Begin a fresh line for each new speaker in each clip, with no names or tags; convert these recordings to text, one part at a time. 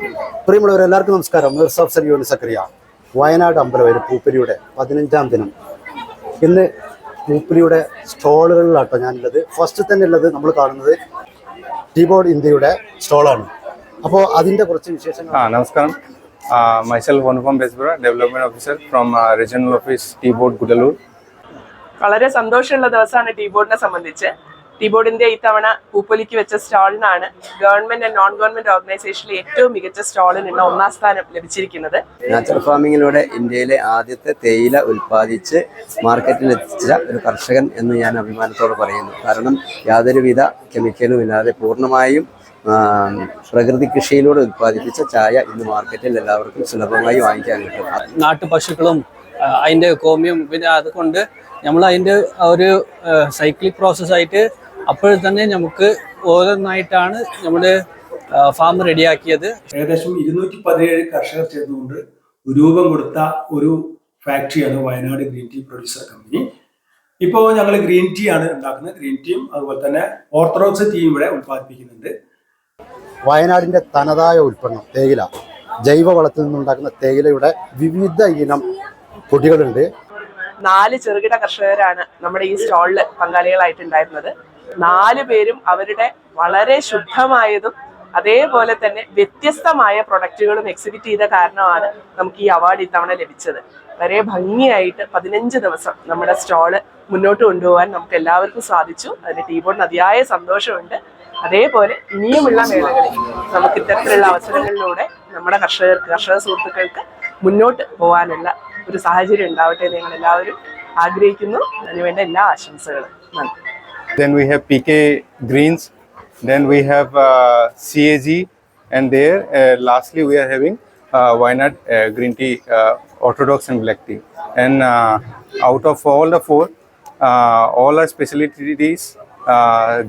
പ്രിയമുള്ളവർ എല്ലാവർക്കും നമസ്കാരം. മിർസാഫ് സലിയോൻ സക്രിയ. വയനാട് അമ്പലവയൽ പൂപ്പലിയുടെ 15ാം ദിനം. ഇന്ന് പൂപ്പലിയുടെ സ്റ്റോളുകളിലാട്ടോ ഞാനുള്ളത്. ഫസ്റ്റ് തന്നെ ഉള്ളത് നമ്മൾ കാണുന്നത് ടീബോർഡ് ഇന്ത്യയുടെ സ്റ്റോളാണ്. അപ്പോൾ അതിൻ്റെ കുറച്ച് വിശേഷങ്ങൾ.
നമസ്കാരം. myself Anupam Besbura, Development Officer from Regional Office T-Board Gudalur.
വളരെ സന്തോഷമുള്ള ദിവസമാണ് ടീബോർഡിനെ സംബന്ധിച്ച്. ടീബോർഡിന്റെ ഇത്തവണ പൂപ്പൊലിക്ക് വെച്ച സ്റ്റാളിനാണ് ഗവൺമെന്റ് ആൻഡ് നോൺ ഗവൺമെന്റ് ഓർഗനൈസേഷനിലെ ഏറ്റവും മികച്ച സ്റ്റാളിനുള്ള 1ാം സ്ഥാനം ലഭിച്ചിരിക്കുന്നത്.
നാച്ചുറൽ ഫാമിങ്ങിലൂടെ ഇന്ത്യയിലെ ആദ്യത്തെ തേയില ഉൽപ്പാദിച്ച് മാർക്കറ്റിൽ എത്തിച്ച ഒരു കർഷകൻ എന്ന് ഞാൻ അഭിമാനത്തോടെ പറയുന്നു. കാരണം യാതൊരുവിധ കെമിക്കലും ഇല്ലാതെ പൂർണ്ണമായും പ്രകൃതി കൃഷിയിലൂടെ ഉൽപ്പാദിപ്പിച്ച ചായ ഇന്ന് മാർക്കറ്റിൽ എല്ലാവർക്കും സുലഭമായി വാങ്ങിക്കാൻ കിട്ടും.
നാട്ടുപശുക്കളും അതിൻ്റെ കോമ്യം പിന്നെ അതുകൊണ്ട് നമ്മൾ അതിൻ്റെ ഒരു സൈക്ലിക് പ്രോസസ്സായിട്ട് അപ്പോൾ തന്നെ നമുക്ക് ഓരോന്നായിട്ടാണ് നമ്മുടെ ഫാം റെഡിയാക്കിയത്.
ഏകദേശം 217 കർഷകർ ചേർന്നുകൊണ്ട് രൂപം കൊടുത്ത ഒരു ഫാക്ടറിയാണ് Wayanad green tea producer company. ഇപ്പോൾ ഞങ്ങൾ ഗ്രീൻ ടീ ആണ് ഉണ്ടാക്കുന്നത്. ഗ്രീൻ ടീയും അതുപോലെ തന്നെ ഓർത്തഡോക്സ് ടീയും ഇവിടെ ഉൽപ്പാദിപ്പിക്കുന്നുണ്ട്.
വയനാടിൻ്റെ തനതായ ഉൽപ്പന്നം തേയില, ജൈവവളത്തിൽ നിന്നുണ്ടാക്കുന്ന തേയിലയുടെ വിവിധ ഇനം പൊടികളുണ്ട്.
4 ചെറുകിട കർഷകരാണ് നമ്മുടെ ഈ സ്റ്റാളിൽ പങ്കാളികളായിട്ടുണ്ടായിരുന്നത്. 4 പേരും അവരുടെ വളരെ ശുദ്ധമായതും അതേപോലെ തന്നെ വ്യത്യസ്തമായ പ്രൊഡക്റ്റുകളും എക്സിബിറ്റ് ചെയ്ത കാരണമാണ് നമുക്ക് ഈ അവാർഡ് ഇത്തവണ ലഭിച്ചത്. വളരെ ഭംഗിയായിട്ട് 15 ദിവസം നമ്മുടെ സ്റ്റാള് മുന്നോട്ട് കൊണ്ടുപോകാൻ നമുക്ക് എല്ലാവർക്കും സാധിച്ചു. അതിന് ടീബോർഡിന് അതിയായ സന്തോഷമുണ്ട്. അതേപോലെ ഇനിയുമുള്ള മേളകളിൽ നമുക്ക് ഇത്തരത്തിലുള്ള അവസരങ്ങളിലൂടെ നമ്മുടെ കർഷക സുഹൃത്തുക്കൾക്ക് മുന്നോട്ട് പോകാനുള്ള ഒരു സാഹചര്യം ഉണ്ടാവട്ടെ എന്ന് ഞങ്ങൾ എല്ലാവരും ആഗ്രഹിക്കുന്നു. അതിനുവേണ്ട എല്ലാ ആശംസകളും. നന്ദി.
Then we have PK Greens, then we have CAG, and there lastly we are having Wayanad Green Tea, Orthodox and Black Tea. And out of all the 4, all our specialties,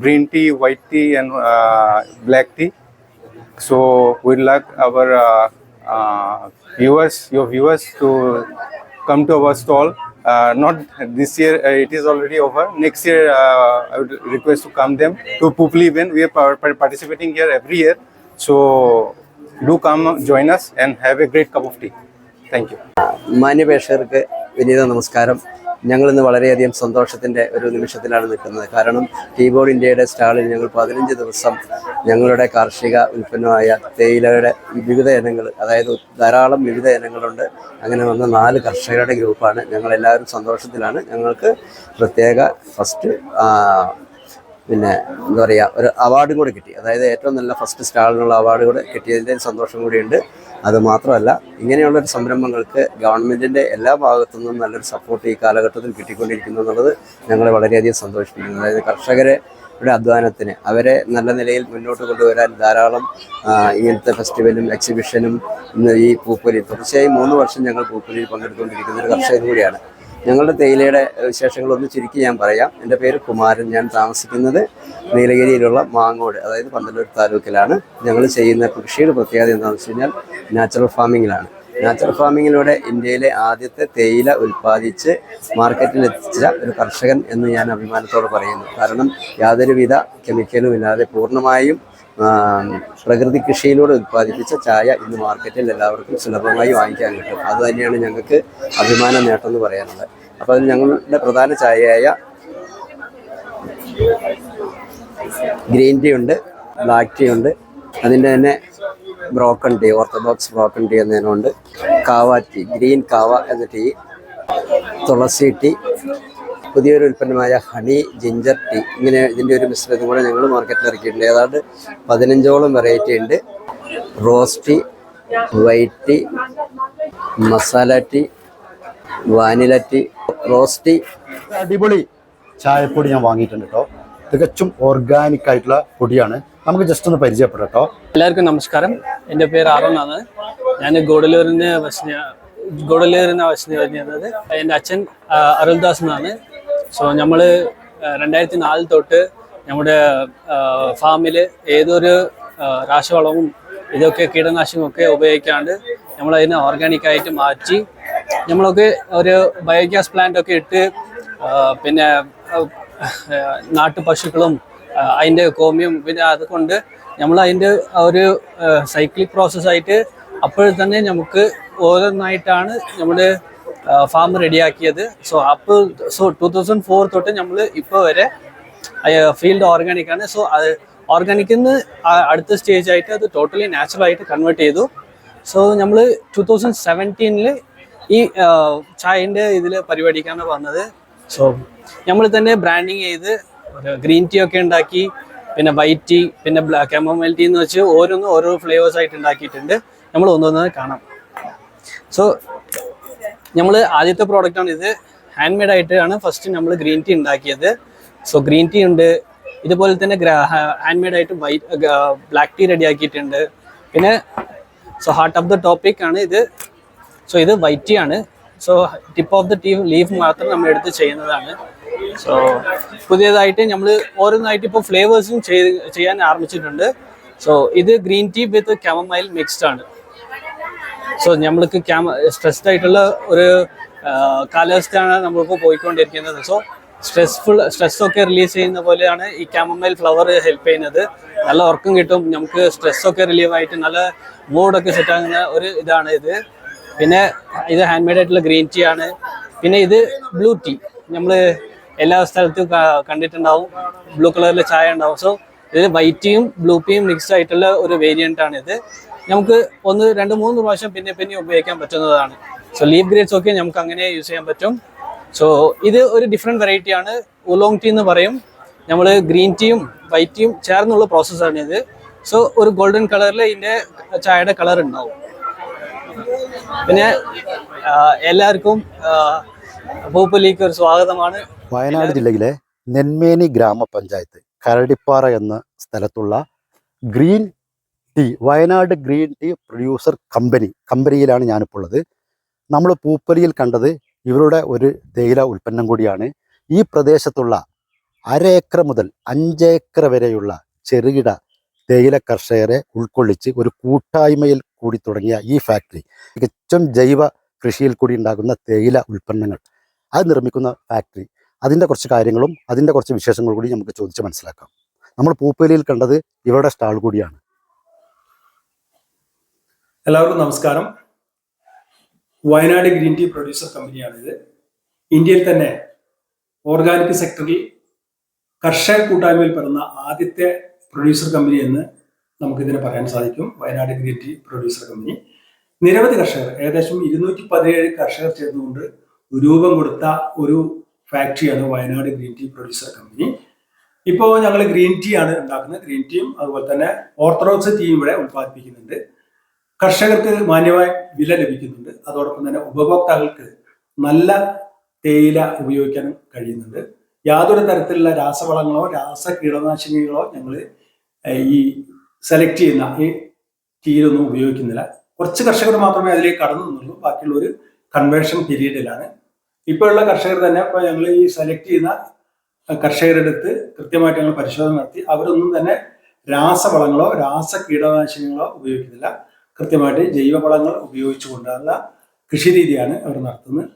green tea, white tea and black tea. So we'd like our your viewers to come to our stall. Not this year, it is already over. Next year, I would request to come them to Pupli event. We are participating here every year. So do come join us and have a great cup of tea. Thank you.
മാന്യപേക്ഷകർക്ക് വിനീത നമസ്കാരം. ഞങ്ങളിന്ന് വളരെയധികം സന്തോഷത്തിൻ്റെ ഒരു നിമിഷത്തിലാണ് നിൽക്കുന്നത്. കാരണം ടീബോർഡ് ഇന്ത്യയുടെ സ്റ്റാളിൽ ഞങ്ങൾ 15 ദിവസം ഞങ്ങളുടെ കാർഷിക ഉൽപ്പന്നമായ തേയിലയുടെ വിവിധ ഇനങ്ങൾ, അതായത് ധാരാളം വിവിധ ഇനങ്ങളുണ്ട്. അങ്ങനെ വന്ന 4 കർഷകരുടെ ഗ്രൂപ്പാണ്. ഞങ്ങളെല്ലാവരും സന്തോഷത്തിലാണ്. ഞങ്ങൾക്ക് പ്രത്യേക ഫസ്റ്റ് പിന്നെ എന്താ പറയുക, ഒരു അവാർഡും കൂടി കിട്ടി. അതായത് ഏറ്റവും നല്ല ഫസ്റ്റ് സ്റ്റാളിനുള്ള അവാർഡ് കൂടെ കിട്ടിയതിൻ്റെ സന്തോഷം കൂടിയുണ്ട്. അതുമാത്രമല്ല, ഇങ്ങനെയുള്ളൊരു സംരംഭങ്ങൾക്ക് ഗവൺമെൻറ്റിൻ്റെ എല്ലാ ഭാഗത്തു നിന്നും നല്ലൊരു സപ്പോർട്ട് ഈ കാലഘട്ടത്തിൽ കിട്ടിക്കൊണ്ടിരിക്കുന്നു എന്നുള്ളത് ഞങ്ങളെ വളരെയധികം സന്തോഷിപ്പിക്കുന്നു. അതായത് കർഷകരുടെ അധ്വാനത്തിന് അവരെ നല്ല നിലയിൽ മുന്നോട്ട് കൊണ്ടുവരാൻ ധാരാളം ഇങ്ങനത്തെ ഫെസ്റ്റിവലും എക്സിബിഷനും ഇന്ന് ഈ പൂപ്പൊലി തീർച്ചയായും 3 വർഷം ഞങ്ങൾ പൂപ്പൊലിയിൽ പങ്കെടുത്തുകൊണ്ടിരിക്കുന്ന ഒരു കർഷകൻ കൂടിയാണ്. ഞങ്ങളുടെ തേയിലയുടെ വിശേഷങ്ങളൊന്ന് ചുരുക്കി ഞാൻ പറയാം. എൻ്റെ പേര് കുമാരൻ. ഞാൻ താമസിക്കുന്നത് നീലഗിരിയിലുള്ള മാങ്ങോട്, അതായത് പന്തല്ലൂർ താലൂക്കിലാണ്. ഞങ്ങൾ ചെയ്യുന്ന കൃഷിയുടെ പ്രത്യേകത എന്താണെന്ന് വെച്ച് കഴിഞ്ഞാൽ നാച്ചുറൽ ഫാമിങ്ങിലാണ്. നാച്ചുറൽ ഫാമിങ്ങിലൂടെ ഇന്ത്യയിലെ ആദ്യത്തെ തേയില ഉൽപ്പാദിച്ച് മാർക്കറ്റിൽ എത്തിച്ച ഒരു കർഷകൻ എന്ന് ഞാൻ അഭിമാനത്തോടെ പറയുന്നു. കാരണം യാതൊരുവിധ കെമിക്കലും ഇല്ലാതെ പൂർണ്ണമായും പ്രകൃതി കൃഷിയിലൂടെ ഉൽപ്പാദിപ്പിച്ച ചായ ഇന്ന് മാർക്കറ്റിൽ എല്ലാവർക്കും സുലഭമായി വാങ്ങിക്കാൻ കിട്ടും. അതുതന്നെയാണ് ഞങ്ങൾക്ക് അഭിമാന നേട്ടം എന്ന് പറയാനുള്ളത്. അപ്പോൾ അതിൽ ഞങ്ങളുടെ പ്രധാന ചായയായ ഗ്രീൻ ടീ ഉണ്ട്, ബ്ലാക്ക് ടീ ഉണ്ട്, അതിൻ്റെ തന്നെ broken tea, orthodox broken tea എന്നതിനുണ്ട്, കാവ ടീ, ഗ്രീൻ കാവ എന്ന ടീ, തുളസി ടീ, പുതിയൊരു ഉൽപ്പന്നമായ ഹണി ജിഞ്ചർ ടീ. ഇങ്ങനെ ഇതിൻ്റെ ഒരു മിശ്രിതം കൂടെ ഞങ്ങൾ മാർക്കറ്റിൽ ഇറക്കിയിട്ടുണ്ട്. ഏതാണ്ട് 15ഓളം വെറൈറ്റി ഉണ്ട്. Rose tea, white tea, masala tea, vanilla tea, rose tea.
അടിപൊളി ചായപ്പൊടി ഞാൻ വാങ്ങിയിട്ടുണ്ട് കേട്ടോ. തികച്ചും ഓർഗാനിക് ആയിട്ടുള്ള പൊടിയാണ്. നമുക്ക് ജസ്റ്റ് ഒന്ന് പരിചയപ്പെടാം കേട്ടോ.
എല്ലാവർക്കും നമസ്കാരം. എൻ്റെ പേര് ആറോന്നാണ്. ഞാൻ ഗോഡലൂരിന് വശം വരുന്നത്. എൻ്റെ അച്ഛൻ അരുൾദാസ് എന്നാണ്. സോ നമ്മൾ 2004 തൊട്ട് നമ്മുടെ ഫാമിൽ ഏതൊരു രാസവളവും ഇതൊക്കെ കീടനാശിനിയൊക്കെ ഉപയോഗിക്കാണ്ട് നമ്മളതിനെ ഓർഗാനിക്കായിട്ട് മാറ്റി നമ്മളൊക്കെ ഒരു ബയോഗ്യാസ് പ്ലാന്റ് ഒക്കെ ഇട്ട് പിന്നെ നാട്ടുപശുക്കളും അതിൻ്റെ കോമ്യം പിന്നെ അതുകൊണ്ട് നമ്മൾ അതിൻ്റെ ഒരു സൈക്ലിക് പ്രോസസ്സായിട്ട് അപ്പോൾ തന്നെ നമുക്ക് ഓരോന്നായിട്ടാണ് നമ്മുടെ ഫാം റെഡിയാക്കിയത്. അപ്പോൾ 2004 തൊട്ട് നമ്മൾ ഇപ്പോൾ വരെ ഫീൽഡ് ഓർഗാനിക് ആണ്. അത് ഓർഗാനിക്കിൽ നിന്ന് അടുത്ത സ്റ്റേജ് ആയിട്ട് അത് ടോട്ടലി നാച്ചുറൽ ആയിട്ട് കൺവേർട്ട് ചെയ്തു. നമ്മൾ 2017 ഈ ചായൻ്റെ ഇതിൽ പരിപാടിക്കാണ് വന്നത്. നമ്മൾ തന്നെ ബ്രാൻഡിങ് ചെയ്ത് ഗ്രീൻ ടീ ഒക്കെ ഉണ്ടാക്കി, പിന്നെ വൈറ്റ് ടീ, പിന്നെ ബ്ലാക്ക് കമോമൈൽ ടീ എന്ന് വെച്ച് ഓരോന്നും ഓരോ ഫ്ലേവേഴ്സ് ആയിട്ട് ഉണ്ടാക്കിയിട്ടുണ്ട്. നമ്മൾ ഒന്നൊന്ന് കാണാം. നമ്മൾ ആദ്യത്തെ പ്രോഡക്റ്റാണ് ഇത്. ഹാൻഡ് മെയ്ഡ് ആയിട്ടാണ് ഫസ്റ്റ് നമ്മൾ ഗ്രീൻ ടീ ഉണ്ടാക്കിയത്. ഗ്രീൻ ടീ ഉണ്ട്, ഇതുപോലെ തന്നെ ഹാൻഡ് മെയ്ഡ് ആയിട്ട് ബ്ലാക്ക് ടീ റെഡി ആക്കിയിട്ടുണ്ട്. പിന്നെ ഹാർട്ട് ഓഫ് ദ ടോപ്പിക് ആണ് ഇത്. ഇത് വൈറ്റ് ടീ ആണ്. Tip of the tea leaf മാത്രം നമ്മൾ എടുത്ത് ചെയ്യുന്നതാണ്. പുതിയതായിട്ട് നമ്മൾ ഓരോന്നായിട്ട് ഇപ്പോൾ ഫ്ലേവേഴ്സും ചെയ്യാൻ ആരംഭിച്ചിട്ടുണ്ട്. ഇത് ഗ്രീൻ ടീ വിത്ത് കമമൈൽ മിക്സ്ഡ് ആണ്. നമ്മൾക്ക് സ്ട്രെസ്ഡ് ആയിട്ടുള്ള ഒരു കാലാവസ്ഥയാണ് നമ്മളിപ്പോൾ പോയിക്കൊണ്ടിരിക്കുന്നത്. സ്ട്രെസ്സൊക്കെ റിലീസ് ചെയ്യുന്ന പോലെയാണ് ഈ കാമമൈൽ ഫ്ലവർ ഹെൽപ്പ് ചെയ്യുന്നത്. നല്ല ഉറക്കം കിട്ടും, നമുക്ക് സ്ട്രെസ്സൊക്കെ റിലീവ് ആയിട്ട് നല്ല മൂഡൊക്കെ സെറ്റ് ആകുന്ന ഒരു ഇതാണ് ഇത്. പിന്നെ ഇത് ഹാൻഡ് മെയ്ഡ് ആയിട്ടുള്ള ഗ്രീൻ ടീ ആണ്. പിന്നെ ഇത് ബ്ലൂ ടീ, നമ്മൾ എല്ലാ സ്ഥലത്തും കണ്ടിട്ടുണ്ടാവും, ബ്ലൂ കളറിലെ ചായ ഉണ്ടാവും. ഇത് വൈറ്റ് ടീയും ബ്ലൂ ടീയും മിക്സ്ഡ് ആയിട്ടുള്ള ഒരു വേരിയൻ്റ് ആണ് ഇത്. നമുക്ക് 1, 2, 3 പ്രാവശ്യം പിന്നെ ഉപയോഗിക്കാൻ പറ്റുന്നതാണ്. ലീഫ് ഗ്രേഡ്സ് ഒക്കെ നമുക്ക് അങ്ങനെ യൂസ് ചെയ്യാൻ പറ്റും. ഇത് ഒരു ഡിഫറെൻറ്റ് വെറൈറ്റി ആണ്, ഉലോങ് ടീ എന്ന് പറയും. നമ്മൾ ഗ്രീൻ ടീയും വൈറ്റ് ടീയും ചേർന്നുള്ള പ്രോസസ്സാണ് ഇത്. ഒരു ഗോൾഡൻ കളറിൽ ഇതിൻ്റെ ചായയുടെ കളർ ഉണ്ടാവും. പിന്നെ എല്ലാവർക്കും പൂപ്പലിക്ക് ഒരു സ്വാഗതമാണ്.
വയനാട് ജില്ലയിലെ നെന്മേനി ഗ്രാമപഞ്ചായത്ത് കരടിപ്പാറ എന്ന സ്ഥലത്തുള്ള green tea, Wayanad green tea producer കമ്പനിയിലാണ് ഞാനിപ്പോൾ ഉള്ളത്. നമ്മൾ പൂപ്പലിയിൽ കണ്ടത് ഇവരുടെ ഒരു തേയില ഉൽപ്പന്നം കൂടിയാണ്. ഈ പ്രദേശത്തുള്ള 1/2 ഏക്കർ മുതൽ 5 ഏക്കർ വരെയുള്ള ചെറുകിട തേയില കർഷകരെ ഉൾക്കൊള്ളിച്ച് ഒരു കൂട്ടായ്മയിൽ കൂടി തുടങ്ങിയ ഈ ഫാക്ടറി തികച്ചും ജൈവ കൃഷിയിൽ കൂടി ഉണ്ടാകുന്ന തേയില ഉൽപ്പന്നങ്ങൾ അത് നിർമ്മിക്കുന്ന ഫാക്ടറി, അതിൻ്റെ കുറച്ച് കാര്യങ്ങളും അതിൻ്റെ കുറച്ച് വിശേഷങ്ങളും കൂടി നമുക്ക് ചോദിച്ച് മനസ്സിലാക്കാം. നമ്മൾ പൂപ്പലിയിൽ കണ്ടത് ഇവരുടെ സ്റ്റാൾ കൂടിയാണ്.
എല്ലാവർക്കും നമസ്കാരം. വയനാട് ഗ്രീൻ ടീ പ്രൊഡ്യൂസർ കമ്പനിയാണിത്. ഇന്ത്യയിൽ തന്നെ ഓർഗാനിക് സെക്ടറിൽ കർഷക കൂട്ടായ്മയിൽ പെടുന്ന ആദ്യത്തെ പ്രൊഡ്യൂസർ കമ്പനി എന്ന് നമുക്കിതിനെ പറയാൻ സാധിക്കും. Wayanad green tea producer company നിരവധി കർഷകർ, ഏകദേശം 217 കർഷകർ ചേർന്നുകൊണ്ട് രൂപം കൊടുത്ത ഒരു ഫാക്ടറിയാണ് Wayanad green tea producer company. ഇപ്പോൾ ഞങ്ങൾ ഗ്രീൻ ടീ ആണ് ഉണ്ടാക്കുന്നത്. ഗ്രീൻ ടീയും അതുപോലെ തന്നെ ഓർത്തഡോക്സ് ടീയും ഇവിടെ ഉത്പാദിപ്പിക്കുന്നുണ്ട്. കർഷകർക്ക് മാന്യമായ വില ലഭിക്കുന്നുണ്ട്. അതോടൊപ്പം തന്നെ ഉപഭോക്താക്കൾക്ക് നല്ല തേയില ഉപയോഗിക്കാനും കഴിയുന്നുണ്ട്. യാതൊരു തരത്തിലുള്ള രാസവളങ്ങളോ രാസ കീടനാശിനികളോ ഞങ്ങൾ ഈ സെലക്ട് ചെയ്യുന്ന ഈ ടീയിലൊന്നും ഉപയോഗിക്കുന്നില്ല. കുറച്ച് കർഷകർ മാത്രമേ അതിലേക്ക് കടന്നു നിന്നുള്ളൂ. ബാക്കിയുള്ളൊരു കൺവേർഷൻ പീരീഡിലാണ്. ഇപ്പോഴുള്ള കർഷകർ തന്നെ ഇപ്പോൾ ഞങ്ങൾ ഈ സെലക്ട് ചെയ്യുന്ന കർഷകരുടെ അടുത്ത് കൃത്യമായിട്ട് ഞങ്ങൾ പരിശോധന നടത്തി. അവരൊന്നും തന്നെ രാസവളങ്ങളോ രാസ കീടനാശിനികളോ ഉപയോഗിക്കുന്നില്ല. കൃത്യമായിട്ട് ജൈവവളങ്ങൾ ഉപയോഗിച്ചുകൊണ്ടുള്ള കൃഷി രീതിയാണ് അവർ നടത്തുന്നത്.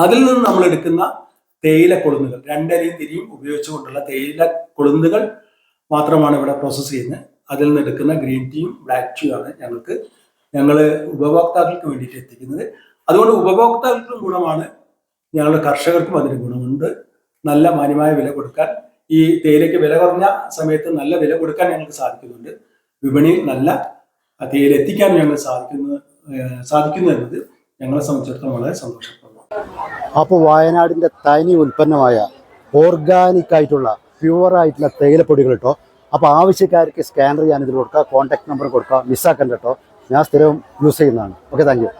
അതിൽ നിന്ന് നമ്മൾ എടുക്കുന്ന തേയില കൊളുന്നുകൾ, 2 അരിയും തിരിയും ഉപയോഗിച്ചുകൊണ്ടുള്ള തേയില കൊളുന്നുകൾ മാത്രമാണ് ഇവിടെ പ്രോസസ്സ് ചെയ്യുന്നത്. അതിൽ നിന്ന് എടുക്കുന്ന ഗ്രീൻ ടീയും ബ്ലാക്ക് ടീയും ആണ് ഞങ്ങൾ ഉപഭോക്താക്കൾക്ക് വേണ്ടിയിട്ട് എത്തിക്കുന്നത്. അതുകൊണ്ട് ഉപഭോക്താക്കൾക്കും ഗുണമാണ്, ഞങ്ങളുടെ കർഷകർക്കും അതിന് ഗുണമുണ്ട്. നല്ല മാന്യമായ വില കൊടുക്കാൻ, ഈ തേയിലയ്ക്ക് വില കുറഞ്ഞ സമയത്ത് നല്ല വില കൊടുക്കാൻ ഞങ്ങൾക്ക് സാധിക്കുന്നുണ്ട്. വിപണിയിൽ നല്ല തേയില എത്തിക്കാൻ ഞങ്ങൾ സാധിക്കുന്നു എന്നത് ഞങ്ങളെ സംബന്ധിച്ചിടത്തോളം വളരെ സന്തോഷപ്പെടുന്നു.
അപ്പോൾ വയനാടിൻ്റെ തനി ഉൽപ്പന്നമായ ഓർഗാനിക് ആയിട്ടുള്ള പ്യുവറായിട്ടുള്ള തേയിലപ്പൊടികൾ കേട്ടോ. അപ്പോൾ ആവശ്യക്കാർക്ക് സ്കാനർ ചെയ്യാൻ ഇതിൽ കൊടുക്കുക, കോൺടാക്ട് നമ്പർ കൊടുക്കുക, മിസ്സാക്കണ്ട കേട്ടോ. ഞാൻ സ്ഥിരം യൂസ് ചെയ്യുന്നതാണ്. Okay, thank you.